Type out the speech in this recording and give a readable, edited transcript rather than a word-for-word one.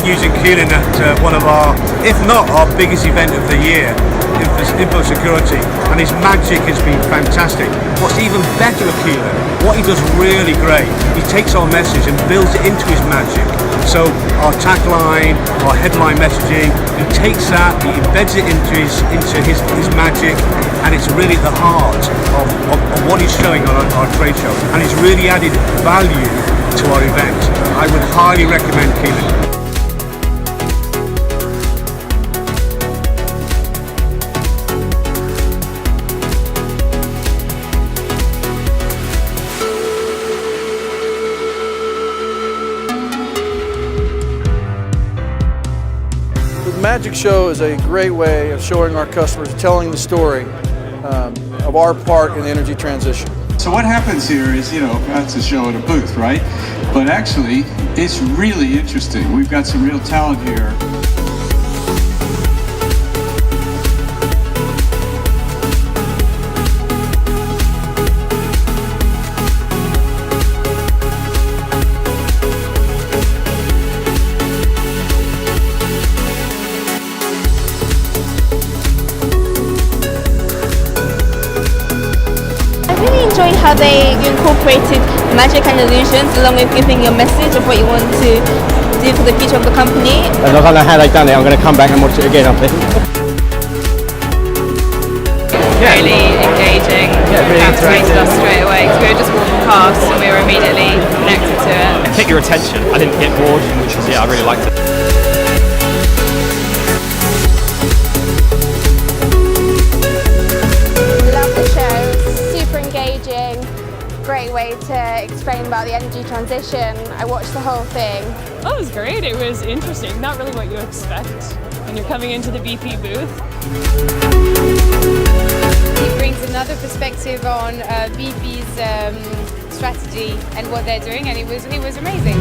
using Keelan at one of our, if not our biggest event of the year, Info Security, and his magic has been fantastic. What's even better with Keelan, what he does really great, he takes our message and builds it into his magic. So our tagline, our headline messaging, he takes that, he embeds it into his magic, and it's really at the heart of what he's showing on our trade show, and it's really added value to our event. I would highly recommend Keelan. The Magic Show is a great way of showing our customers, telling the story of our part in the energy transition. So what happens here is, that's a show at a booth, right? But actually, it's really interesting. We've got some real talent here. I really enjoyed how they incorporated magic and illusions along with giving a message of what you want to do for the future of the company. And I don't know how they've done it. I'm going to come back and watch it again, I think. Really engaging. Really captivated us straight away because we were just walking past and we were immediately connected to it. It kept your attention. I didn't get bored, which is, I really liked it. Great way to explain about the energy transition. I watched the whole thing. Oh, it was great. It was interesting. Not really what you expect when you're coming into the BP booth. It brings another perspective on BP's strategy and what they're doing, and it was amazing.